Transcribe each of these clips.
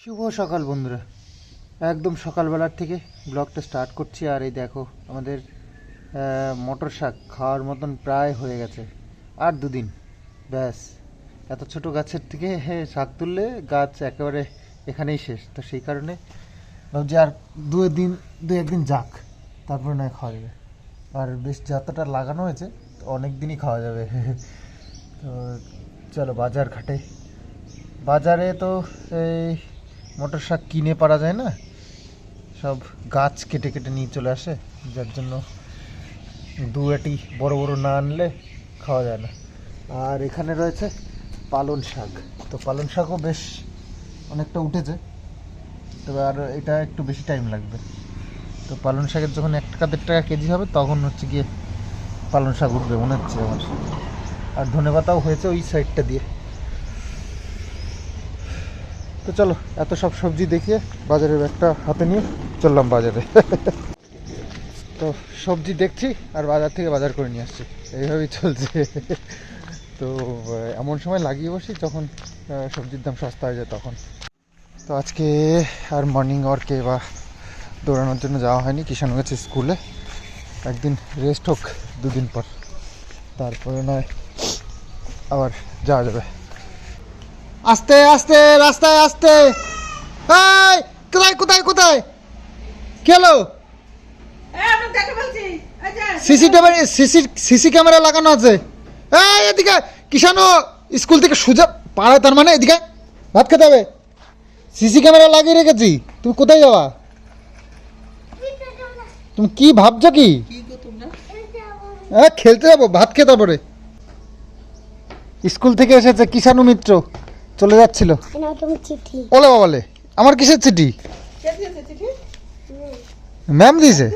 শুভ সকাল বন্ধুরা, একদম সকালবেলার থেকে ব্লগটা স্টার্ট করছি। আর এই দেখো আমাদের মটর শাক খাওয়ার মতন প্রায় হয়ে গেছে। আর দুদিন ব্যাস, এত ছোট গাছের থেকে শাক তুললে গাছ একেবারে এখানেই শেষ। তো সেই কারণে ভাবছি আর দু একদিন যাক, তারপরে নয় খাওয়া যাবে। আর বেশ যতটা লাগানো হয়েছে অনেক দিনই খাওয়া যাবে। তো চলো বাজার ঘাটে। বাজারে তো এই মটর শাক কিনে পারা যায় না, সব গাছ কেটে কেটে নিয়ে চলে আসে, যার জন্য দুয়াটি বড় বড় না আনলে খাওয়া যায় না। আর এখানে রয়েছে পালং শাক, তো পালং শাকও বেশ অনেকটা উঠেছে, তবে আর এটা একটু বেশি টাইম লাগবে। তো পালং শাকের যখন 1 টাকা 1.5 টাকা কেজি হবে তখন হচ্ছে গিয়ে পালং শাক উঠবে মনে হচ্ছে আমার। আর ধনেপাতাও হয়েছে ওই সাইডটা দিয়ে। তো চলো এত সব সবজি দেখিয়ে বাজারের ব্যাগটা হাতে নিয়ে চললাম বাজারে। তো সবজি দেখছি আর বাজার থেকে বাজার করে নিয়ে আসছি, এইভাবেই চলছে। তো এমন সময় লাগিয়ে বসি যখন সবজির দাম সস্তা হয়ে যায় তখন। তো আজকে আর মর্নিং ওয়ার্কে বা দৌড়ানোর জন্য যাওয়া হয়নি, কিষান গেছে স্কুলে। একদিন রেস্ট হোক, 2 দিন পর, তারপরে নয় আবার যাওয়া যাবে। আস্তে আস্তে রাস্তায় আস্তে। এই কোথায় কোথায় কোথায় গেলো? সিসি ক্যামেরা লাগানো আছে। এই এদিকে কিষানো স্কুল থেকে সোজা পাড়ায়, তার মানে এদিকে ভাত খেতে হবে। সিসি ক্যামেরা লাগিয়ে রেখেছি, তুমি কোথায় যাওয়া? তুমি কি ভাবছো কি? হ্যাঁ খেলতে যাবো, ভাত খেতে পরে। স্কুল থেকে এসেছে কিষাণু মিত্র, চলে যাচ্ছিল। ওলে বাবালে, আমার কিসের চিঠি? ম্যাম দিয়েছে।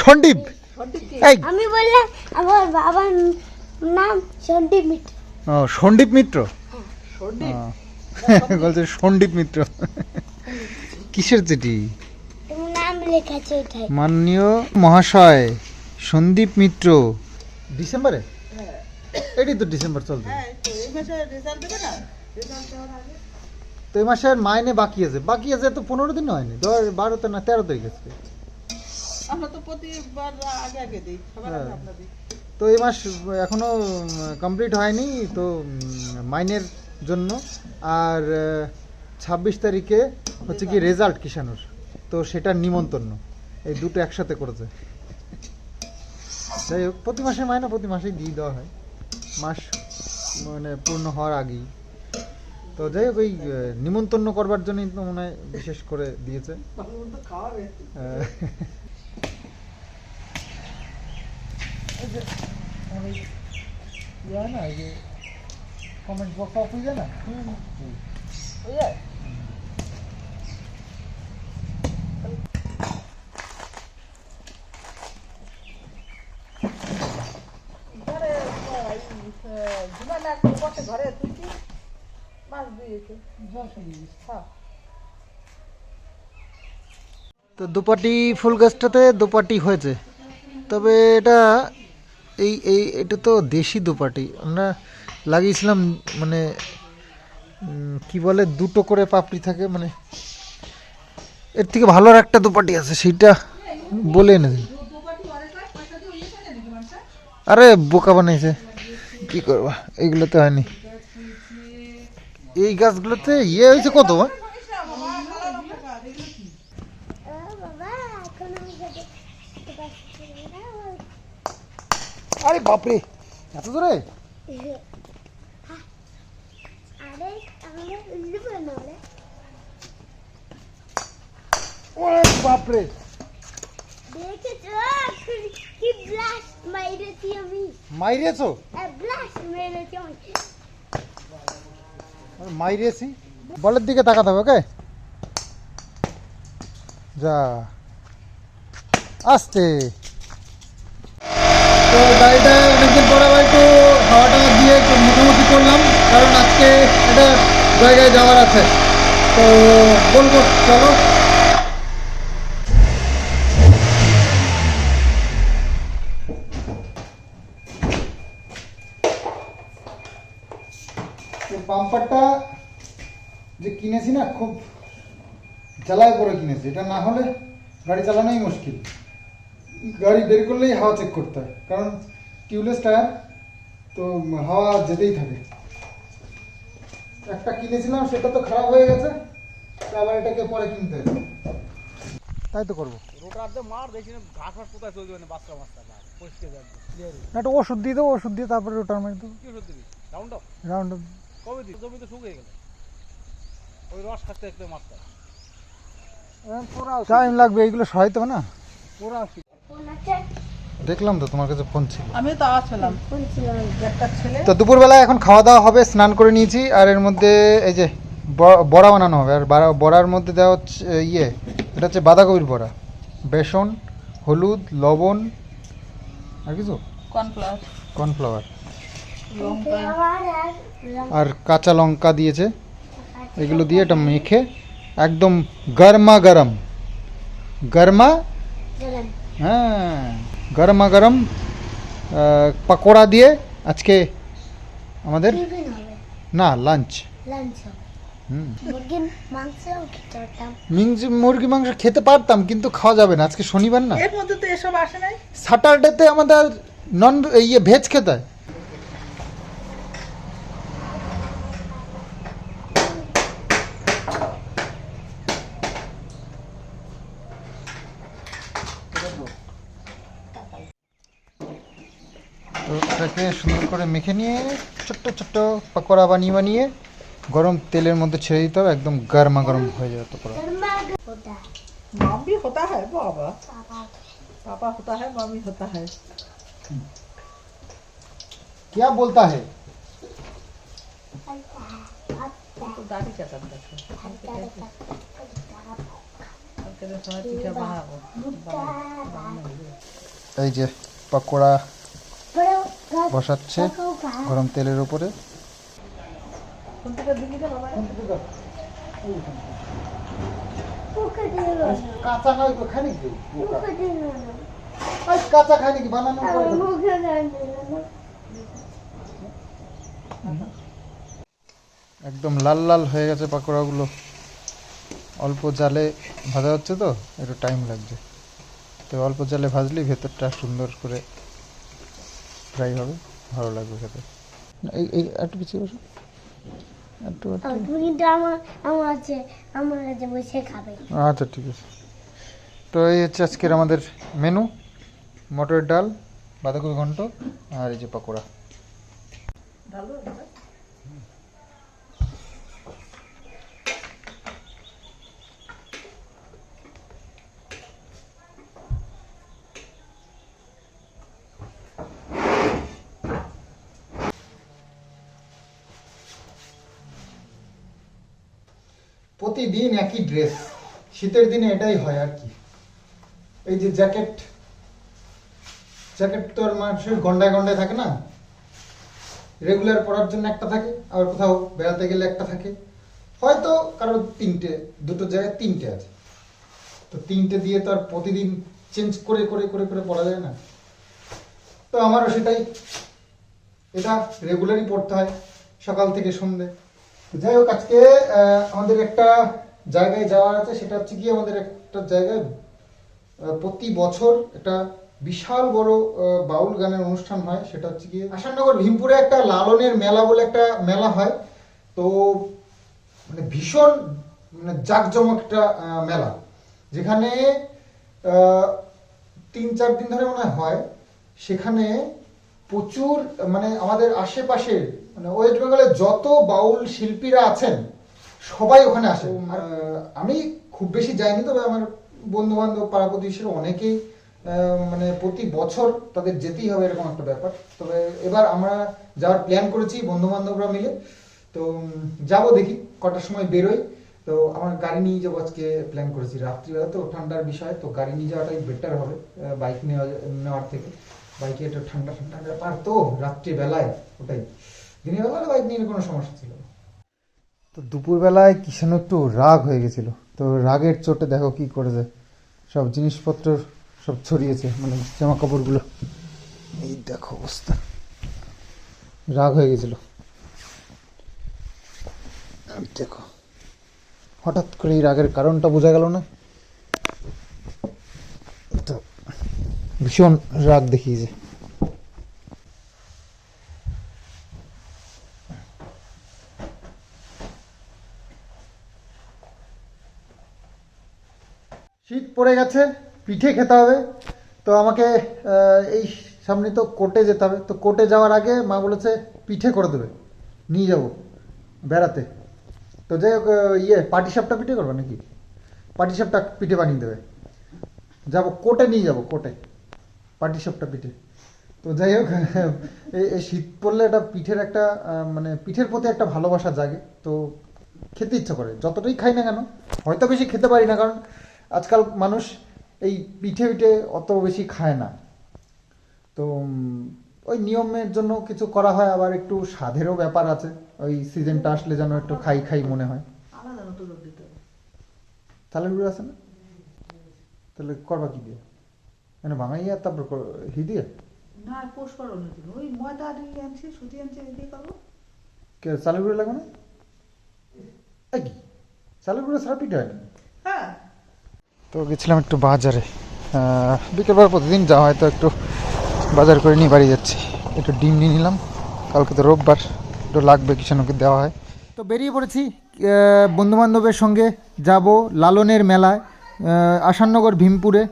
সন্দীপ? আমি বললাম আমার বাবার নাম সন্দীপ মিত্র। ও সন্দীপ মিত্র, বলছে সন্দীপ মিত্র। কিসের চিঠি? তোমার নাম লেখা আছে ওইটাই। মাননীয় মহাশয় সন্দীপ মিত্র। ডিসেম্বরে? এটাই তো ডিসেম্বর চলছে। তো এই মাসের মাইনে বাকি আছে তো 15 দিন হয়নি, 12 না 13 তারিখ আছে। আমরা তো প্রতিবার আগে আগে দিই, সবার আগে আমরা দিই। তো এই মাস এখনো কমপ্লিট হয়নি তো মাইনের জন্য। আর 26 তারিখে হচ্ছে কি রেজাল্ট কিষানুর, তো সেটার নিমন্ত্রণ, এই দুটো একসাথে করেছে। যাই হোক, প্রতি মাসের মাইনে প্রতি মাসেই দিয়ে দেওয়া হয়, মাস মানে পূর্ণ হওয়ার আগেই। তো যাই হোক, ওই নিমন্ত্রণ করবার জন্যই তো মনে হয় বিশেষ করে দিয়েছে। না এই যে কমেন্ট বক্স অফ হয়ে যায় না, তো দুপাটি ফুল গাছটাতে দুপাটি হয়েছে। তবে এটা এটা তো দেশি দুপাটি, আমরা লাগিয়েছিলাম, মানে কি বলে 2টো করে পাপড়ি থাকে, মানে এর থেকে ভালো আর একটা দুপাটি আছে, সেইটা বলে এনে দিন। আরে বোকা বানাইছে, কি করবা, এইগুলোতে হয়নি। এই গাছগুলোতে হয়েছে কত? আরে বাপরে, এত দূরে? বাপরে, মাইরেছো? মাইরেছি, বলের দিকে তাকাতে হবে। ওকে যা আসতে। তো গাড়িটা অনেকদিন পর আবার একটু হাওয়াটা দিয়ে একটু মোটামুটি করলাম, কারণ আজকে একটা জায়গায় যাওয়ার আছে। তো বলবো চলো। পাম্পারটা যে কিনেছি না খুব জ্বালায় করে কিনেছি, এটা না হলে গাড়ি চালানোই মুশকিল। গাড়ি বের করলেই হাওয়া চেক করতে হয়, কারণ টিউবলেস টায়ার তো হাওয়া যেতেই থাকে। একটা কিনেছিলাম সেটা তো খারাপ হয়ে গেছে, তো আবার এটাকে পরে কিনতে হবে। তাই তো করবো। একটা ওষুধ দিয়ে দেবো, ওষুধ দিয়ে তারপরে রোটার মারি দেবো। রাউন্ড আপ টাইম লাগবে, এইগুলো সহায়তা না। ফোন আছে? দেখলাম তো তোমার কাছে ফোন ছিল। আমি তো আছিলাম ফোন ছিল না। একটা ছেলে তো দুপুরবেলায় এখন খাওয়া দাওয়া হবে, স্নান করে নিয়েছি। আর এর মধ্যে এই যে বড়া বানানো হবে। আর বড়ার মধ্যে দেওয়া হচ্ছে এটা হচ্ছে বাঁধাকপির বড়া, বেসন, হলুদ, লবণ আর কিছু কর্নফ্লাওয়ার কর্নফ্লাওয়ার লঙ্কা আর কাঁচা লঙ্কা দিয়েছে। এগুলো দিয়ে এটা মেখে একদম গরমা গরম হ্যাঁ গরমা গরম পকোড়া দিয়ে আজকে আমাদের টিফিন হবে, না লাঞ্চ। লাঞ্চ হবে। মুরগির মাংস খেতে হতাম। মুরগি মাংস খেতে পারতাম, কিন্তু খাওয়া যাবে না, আজকে শনিবার না। এর মধ্যে তো এসব আসে নাই। স্যাটারডেতে আমাদের ভেজ খেতে হয়। তো এটাকে সুন্দর করে মেখে নিয়ে ছোট্ট ছোট্ট পকোড়া বানিয়ে গরম তেলের মধ্যে ছেড়ে দিতে হবে, একদম গরমা গরম হয়ে যাবে পকোড়া। मामी होता है बाबा, पापा पापा होता है, मामी होता है। क्या बोलता है? तो दादी क्या करता है? कहते समय चिट्ठा बनाओ। এই যে পকোড়া বসাচ্ছে গরম তেলের উপরে। कौन सा दिल्ली का बाबा? কাঁচা নয় তো খানি কি কাঁচা খাই নাকি বানানো একদম লাল লাল হয়ে গেছে পাকোড়াগুলো। অল্প জালে ভাজা হচ্ছে তো একটু টাইম লাগছে, তো অল্প জালে ভাজলেই ভেতরটা সুন্দর করে ফ্রাই হবে, ভালো লাগবে খেতে। এই একটু পিছিয়ে বসো, একটু তুমি কিন্তু আমার কাছে বসে খাবে। আচ্ছা ঠিক আছে। তো এই হচ্ছে আজকের আমাদের মেনু, মটরের ডাল, বাঁধাকপি ঘন্ট আর এই যে পকোড়া। डालो প্রতিদিন একই ড্রেস, শীতের দিনে এটাই হয় আর কি। এই যে জ্যাকেট তো আর মানুষের গন্ডায় গন্ডায় থাকে না, রেগুলার পরার জন্য একটা থাকে, আবার কোথাও বেড়াতে গেলে একটা থাকে, হয়তো কারোর দুটো জায়গায় তিনটে আছে। তো তিনটে দিয়ে তো আর প্রতিদিন চেঞ্জ করে করে করে করে পরা যায় না। তো আমারও সেটাই, এটা রেগুলারই পড়তে হয় সকাল থেকে সন্ধ্যে। যাই হোক, আজকে আমাদের একটা জায়গায় যাওয়ার আছে, সেটা হচ্ছে কি আমাদের একটা জায়গায় প্রতি বছর একটা বিশাল বড় বাউল গানের অনুষ্ঠান হয়। সেটা হচ্ছে কি আসাননগর ভীমপুরে একটা লালনের মেলা বলে একটা মেলা হয়। তো মানে ভীষণ মানে জাঁকজমক একটা মেলা, যেখানে 3-4 দিন ধরে মনে হয়। সেখানে প্রচুর মানে আমাদের আশেপাশের মানে ওয়েস্ট বেঙ্গলের যত বাউল শিল্পীরা আছেন সবাই ওখানে আসে। আর আমি খুব বেশি যাইনি, তবে আমার বন্ধু বান্ধব পাড়া প্রতিবেশীরা অনেকেই মানে প্রতি বছর তাদের যেতেই হবে এরকম একটা ব্যাপার। তবে এবার আমরা যাওয়ার প্ল্যান করেছি বন্ধু বান্ধবরা মিলে। তো যাবো, দেখি কটার সময় বেরোই। তো আমার গাড়ি নিয়ে যাবো আজকে প্ল্যান করেছি, রাত্রিবেলা তো ঠান্ডার বিষয়, তো গাড়ি নিয়ে যাওয়াটাই বেটার হবে বাইক নেওয়ার থেকে। বাইকে একটু ঠান্ডা ঠান্ডা ব্যাপার তো রাত্রিবেলায়, ওটাই। দিনের বেলা বাইক নিয়ে কোনো সমস্যা ছিল না। তো দুপুরবেলায় কিষাণ একটু রাগ হয়ে গেছিল, তো রাগের চোটে দেখো কি করেছে, সব জিনিসপত্র সব ছড়িয়েছে, মানে জামা কাপড়গুলো, এই দেখো অবস্থা। রাগ হয়ে গেছিল। দেখো হঠাৎ করে এই রাগের কারণটা বোঝা গেল না, তো ভীষণ রাগ দেখিয়েছে। শীত পড়ে গেছে, পিঠে খেতে হবে। তো আমাকে এই সামনে তো কোর্টে যেতে হবে, তো কোর্টে যাওয়ার আগে মা বলেছে পিঠে করে দেবে, নিয়ে যাব বেড়াতে। তো যাই হোক, পাটিসাপটা পিঠে করবে নাকি, পাটিসাপটা পিঠে বানিয়ে দেবে, যাবো কোর্টে, নিয়ে যাব কোর্টে পাটিসাপটা পিঠে। তো যাই হোক, এই শীত পড়লে এটা পিঠের একটা মানে পিঠের প্রতি একটা ভালোবাসা জাগে, তো খেতে ইচ্ছা করে। যতটাই খাই না কেন, হয়তো বেশি খেতে পারি না, কারণ আজকাল মানুষ এই পিঠে পিঠে অত বেশি খায় না। তো ওই নিয়মের জন্য কিছু করা হয়, আবার একটু স্বাদেরও ব্যাপার আছে। ওই সিজনটা আসলে যেন একটু খাই খাই মনে হয়। আলাদা মতো লোক দিতে হবে। চালের গুঁড়ো আছে না, তাহলে করবা কি দিয়ে? মানে ভাঙাইয়া তারপর হি দিয়ে না, পোষ পারনের জন্য ওই ময়দা দিয়ে আনছি, সুজি আনছি, দিয়ে করবো। কে চালের গুঁড়ো লাগবে না? এই কি চালের গুঁড়ো ছাড়া পিঠে হয় না? হ্যাঁ, তো গেছিলাম একটু বাজারে, বিকেলবার প্রতিদিন যাওয়া হয়, তো একটু বাজার করে নিয়ে বাড়ি যাচ্ছি। একটু ডিম নিয়ে নিলাম, কালকে তো রোববার, একটু লাগবে, কিষাণকে দেওয়া হয়। তো বেরিয়ে পড়েছি, বন্ধুবান্ধবের সঙ্গে যাব লালনের মেলায়। আসাননগর ভীমপুরে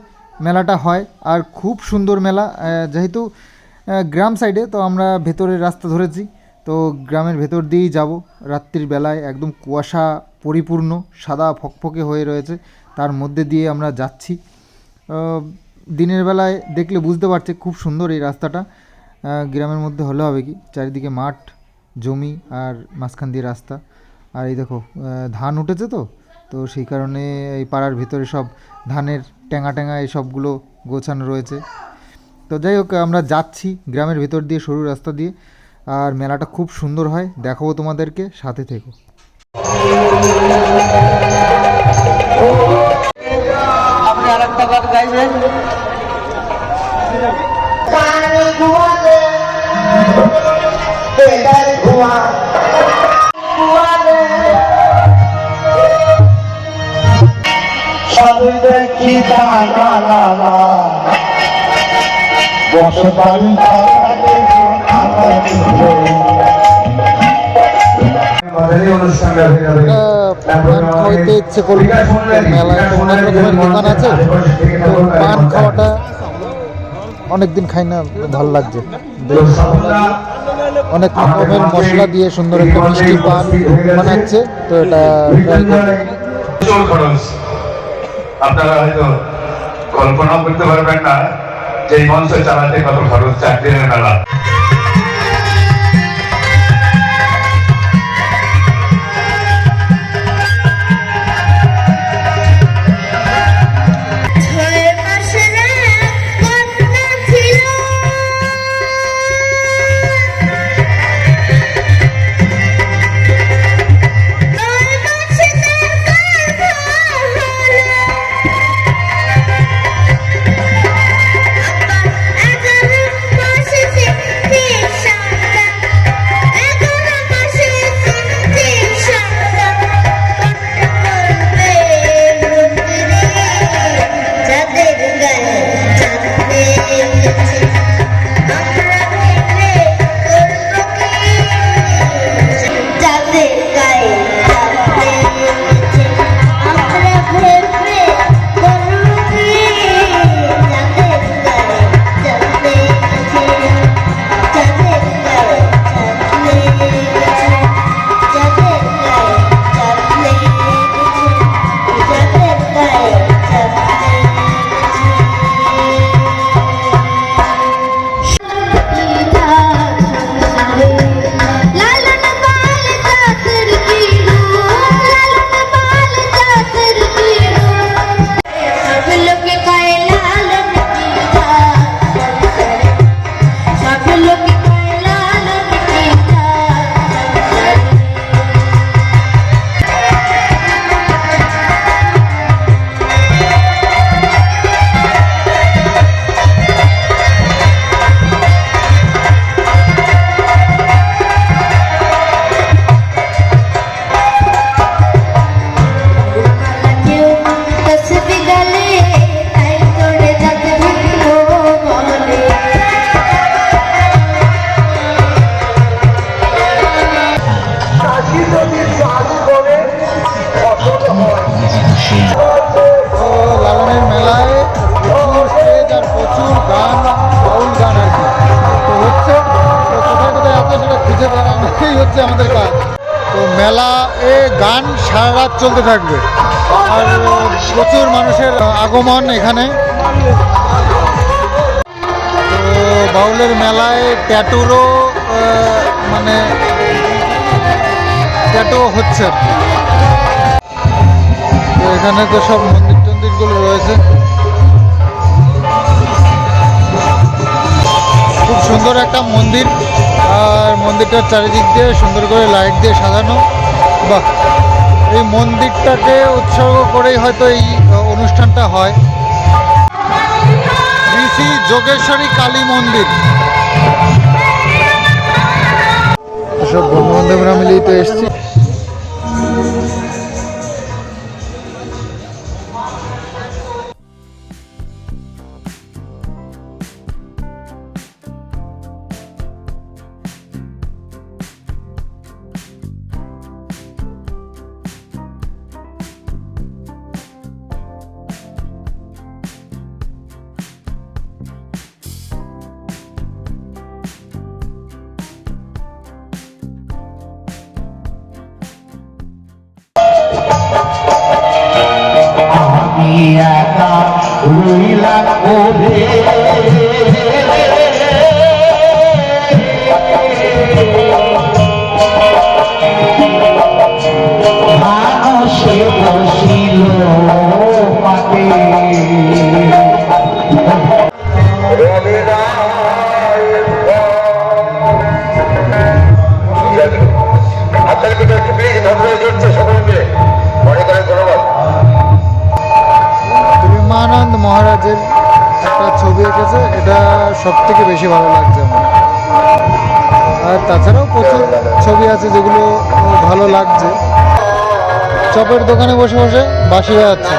মেলাটা হয়, আর খুব সুন্দর মেলা। যেহেতু গ্রাম সাইডে, তো আমরা ভেতরের রাস্তা ধরেছি, তো গ্রামের ভেতর দিয়েই যাব। রাত্রির বেলায় একদম কুয়াশা পরিপূর্ণ, সাদা ফকফকে হয়ে রয়েছে, তার মধ্যে দিয়ে আমরা যাচ্ছি। দিনের বেলায় দেখলে বুঝতে পারছে খুব সুন্দর এই রাস্তাটা। গ্রামের মধ্যে হলে হবে কি, চারিদিকে মাঠ, জমি, আর মাঝখান দিয়ে রাস্তা। আর এই দেখো ধান উঠেছে, তো সেই কারণে এই পাড়ার ভিতরে সব ধানের ট্যাঙা ট্যাঙা এই সবগুলো গোছানো রয়েছে। তো যাই হোক, আমরা যাচ্ছি গ্রামের ভিতর দিয়ে, সরু রাস্তা দিয়ে, আর মেলাটা খুব সুন্দর হয়, দেখাবো তোমাদেরকে, সাথে থেকো। আপনি আর একটা গান গাইবেন। দেখি বসে বাড়ি খাইতে ইচ্ছে করলো, মেলায় অনেক রকমের দোকান আছে, তো পান খাওয়াটা অনেকদিন খাই না, ভালো লাগছে। অনেক রকমের মশলা দিয়ে সুন্দর একটা মিষ্টি পান বানাচ্ছে, তো এটা আপনারা হয়তো কল্পনা করতে পারবেন না যে এই মঞ্চ চালাতে কত খরচ, 4 দিনের মেলা। হচ্ছে আমাদের কাজ। তো মেলা এ গান সারা রাত চলতে থাকবে আর প্রচুর মানুষের আগমন এখানে। তো বাউলের মেলায় ট্যাটুরও মানে ট্যাটু হচ্ছে। তো এখানে তো সব মন্দির টন্দিরগুলো রয়েছে, খুব সুন্দর একটা মন্দির আর মন্দিরটার চারিদিক দিয়ে সুন্দর করে লাইট দিয়ে সাজানো। বাহ, এই মন্দিরটাকে উৎসর্গ করেই হয়তো এই অনুষ্ঠানটা হয়। শ্রী যোগেশ্বরী কালী মন্দির। সব বন্ধু বান্ধবরা মিলেই তো এসছি। আমি একা রইলাম ওরে মানুষে বসিল পাতে আপনার পিঠে প্লিজ ধন্যবাদ দিচ্ছে সকল মিলে অনেক অনেক ধন্যবাদ। প্রেমানন্দ মহারাজের একটা ছবি এঁকেছে, এটা সব থেকে বেশি ভালো লাগছে আমার। আর তাছাড়াও প্রচুর ছবি আছে যেগুলো ভালো লাগছে। চপের দোকানে বসে বসে বাঁশি বাজাচ্ছে।